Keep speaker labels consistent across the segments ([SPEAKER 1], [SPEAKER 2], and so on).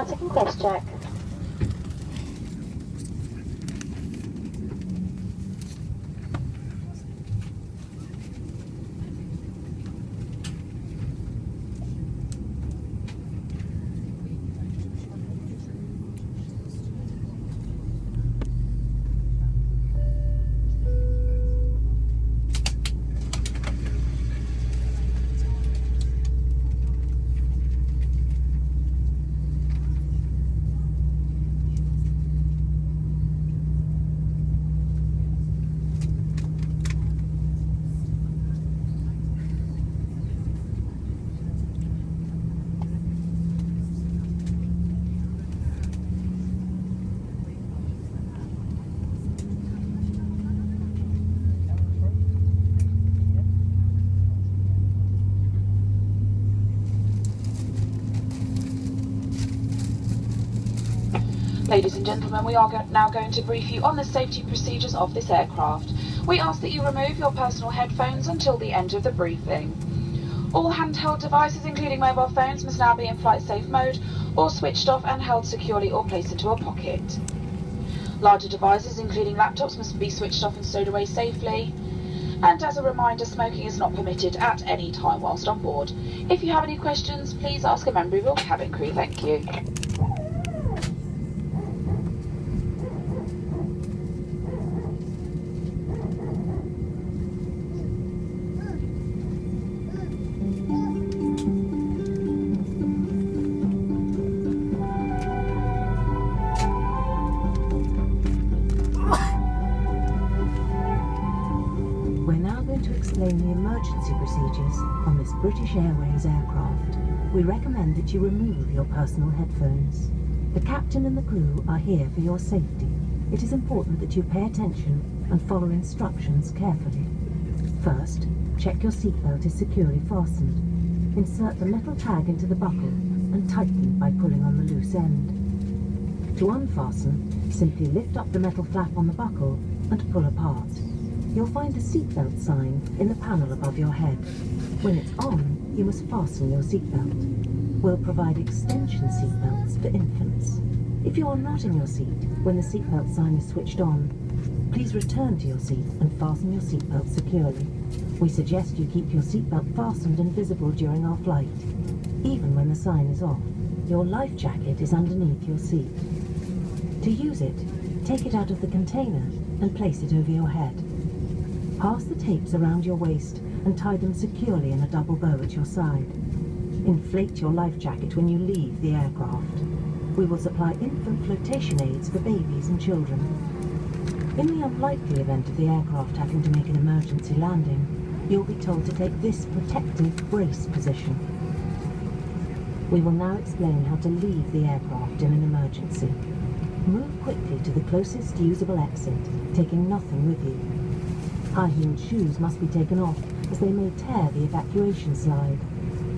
[SPEAKER 1] automatic and guest check.
[SPEAKER 2] Ladies and gentlemen, we are now going to brief you on the safety procedures of this aircraft. We ask that you remove your personal headphones until the end of the briefing. All handheld devices, including mobile phones, must now be in flight safe mode or switched off and held securely or placed into a pocket. Larger devices, including laptops, must be switched off and stowed away safely. And as a reminder, smoking is not permitted at any time whilst on board. If you have any questions, please ask a member of your cabin crew. Thank you.
[SPEAKER 3] Explain the emergency procedures on this British Airways aircraft. We recommend that you remove your personal headphones. The captain and the crew are here for your safety. It is important that you pay attention and follow instructions carefully. First, check your seatbelt is securely fastened. Insert the metal tag into the buckle and tighten by pulling on the loose end. To unfasten, simply lift up the metal flap on the buckle and pull apart. You'll find the seatbelt sign in the panel above your head. When it's on, you must fasten your seatbelt. We'll provide extension seatbelts for infants. If you are not in your seat when the seatbelt sign is switched on, please return to your seat and fasten your seatbelt securely. We suggest you keep your seatbelt fastened and visible during our flight. Even when the sign is off, your life jacket is underneath your seat. To use it, take it out of the container and place it over your head. Pass the tapes around your waist and tie them securely in a double bow at your side. Inflate your life jacket when you leave the aircraft. We will supply infant flotation aids for babies and children. In the unlikely event of the aircraft having to make an emergency landing, you'll be told to take this protective brace position. We will now explain how to leave the aircraft in an emergency. Move quickly to the closest usable exit, taking nothing with you. High-heeled shoes must be taken off as they may tear the evacuation slide.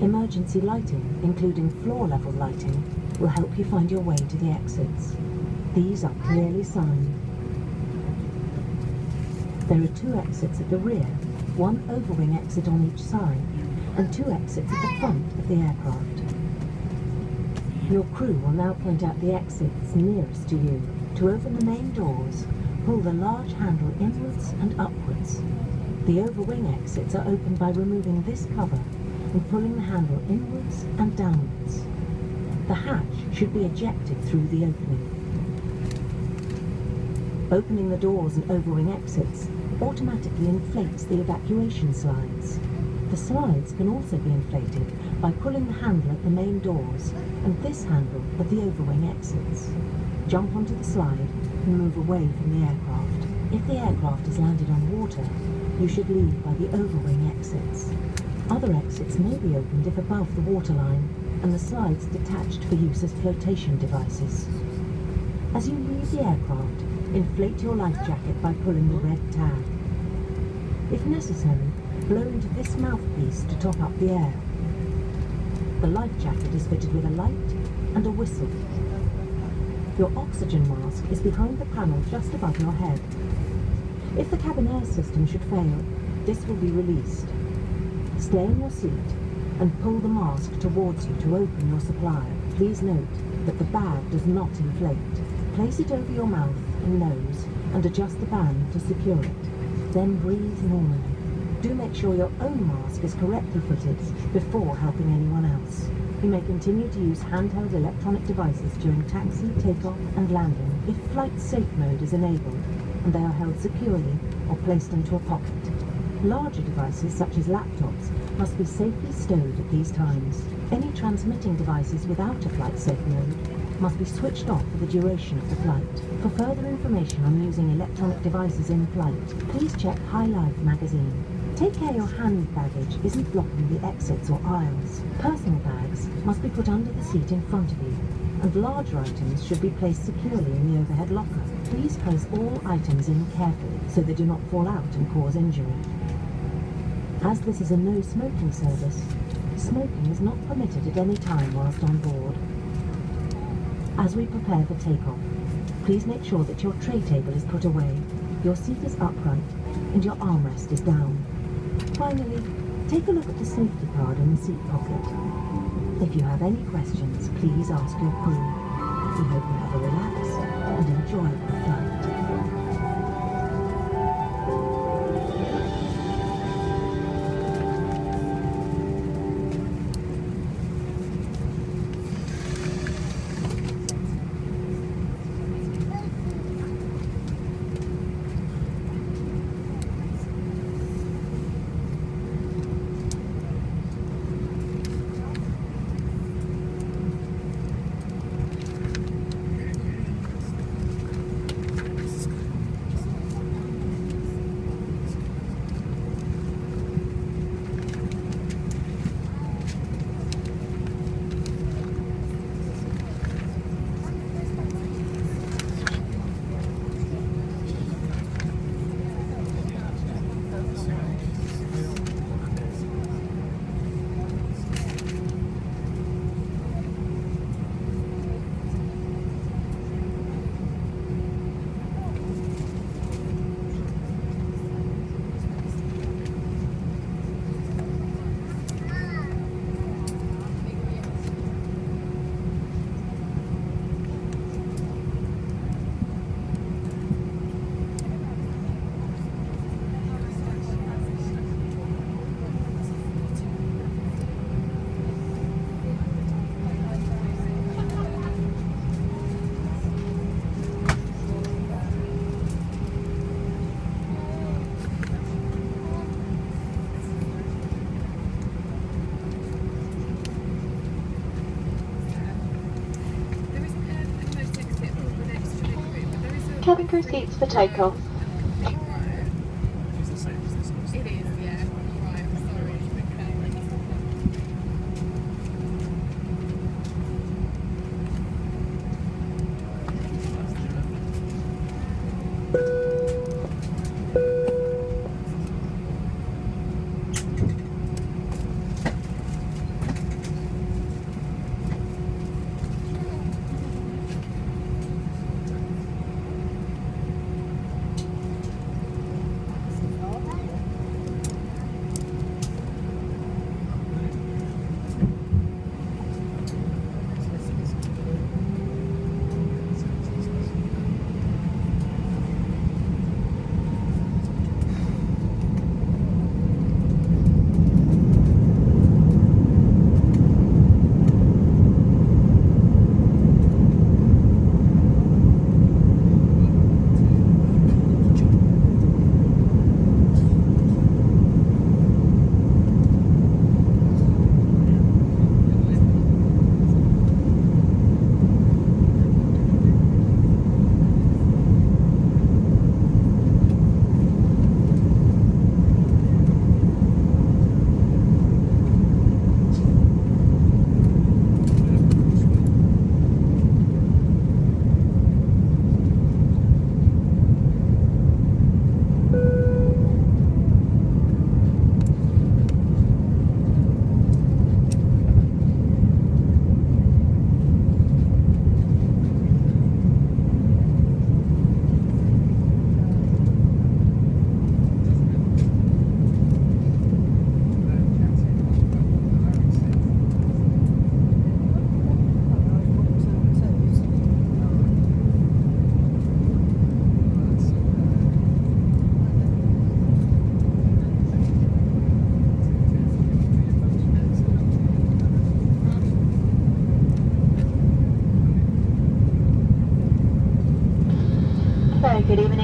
[SPEAKER 3] Emergency lighting, including floor-level lighting, will help you find your way to the exits. These are clearly signed. There are 2 exits at the rear, 1 overwing exit on each side, and 2 exits at the front of the aircraft. Your crew will now point out the exits nearest to you. To open the main doors, pull the large handle inwards and upwards. The overwing exits are opened by removing this cover and pulling the handle inwards and downwards. The hatch should be ejected through the opening. Opening the doors and overwing exits automatically inflates the evacuation slides. The slides can also be inflated by pulling the handle at the main doors and this handle at the overwing exits. Jump onto the slide and move away from the aircraft. If the aircraft is landed on water, you should leave by the overwing exits. Other exits may be opened if above the waterline and the slides detached for use as flotation devices. As you leave the aircraft, inflate your life jacket by pulling the red tag. If necessary, blow into this mouthpiece to top up the air. The life jacket is fitted with a light and a whistle. Your oxygen mask is behind the panel just above your head. If the cabin air system should fail, this will be released. Stay in your seat and pull the mask towards you to open your supply. Please note, that the bag does not inflate. Place it over your mouth and nose and adjust the band to secure it. Then breathe normally. Do make sure your own mask is correctly fitted before helping anyone else. You may continue to use handheld electronic devices during taxi, takeoff and landing if flight safe mode is enabled and they are held securely or placed into a pocket. Larger devices such as laptops must be safely stowed at these times. Any transmitting devices without a flight safe mode must be switched off for the duration of the flight. For further information on using electronic devices in flight, please check High Life magazine. Take care your hand baggage isn't blocking the exits or aisles. Personal bags must be put under the seat in front of you, and larger items should be placed securely in the overhead locker. Please place all items in carefully so they do not fall out and cause injury. As this is a no-smoking service, smoking is not permitted at any time whilst on board. As we prepare for takeoff, please make sure that your tray table is put away, your seat is upright, and your armrest is down. Finally, take a look at the safety card in the seat pocket. If you have any questions, please ask your crew. We hope you have a relaxed and enjoyable flight.
[SPEAKER 2] Cabin crew seats for takeoff.
[SPEAKER 1] It is, yeah. Right, I'm sorry.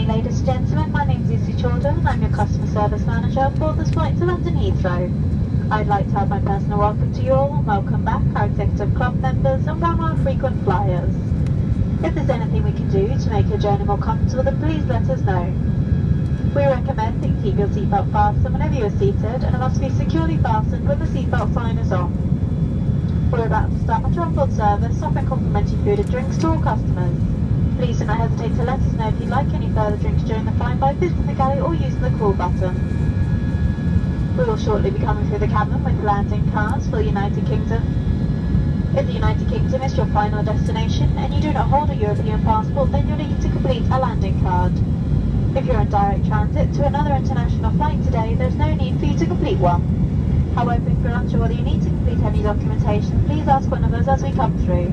[SPEAKER 4] morning, ladies and gentlemen. My name is Izzy Chorlton and I'm your customer service manager for this flight to London Heathrow. I'd like to add my personal welcome to you all and welcome back our executive club members and one of our frequent flyers. If there's anything we can do to make your journey more comfortable, then please let us know. We recommend that you keep your seatbelt fastened whenever you are seated, and it must be securely fastened when the seatbelt sign is on. We're about to start our on-board service offering complimentary food and drinks to all customers. Please do not hesitate to let us know if you'd like any further drinks during the flight by visiting the galley or using the call button. We will shortly be coming through the cabin with landing cards for the United Kingdom. If the United Kingdom is your final destination and you do not hold a European passport, then you'll need to complete a landing card. If you're in direct transit to another international flight today, there's no need for you to complete one. However, if you're unsure whether you need to complete any documentation, please ask one of us as we come through.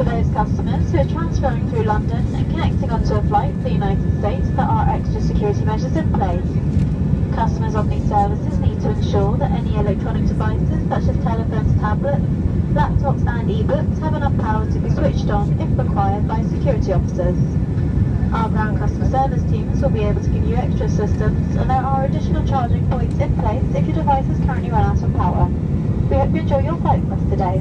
[SPEAKER 4] For those customers who are transferring through London and connecting onto a flight to the United States, there are extra security measures in place. Customers on these services need to ensure that any electronic devices such as telephones, tablets, laptops and e-books have enough power to be switched on if required by security officers. Our ground customer service teams will be able to give you extra assistance, and there are additional charging points in place if your device is currently run out of power. We hope you enjoy your flight with us today.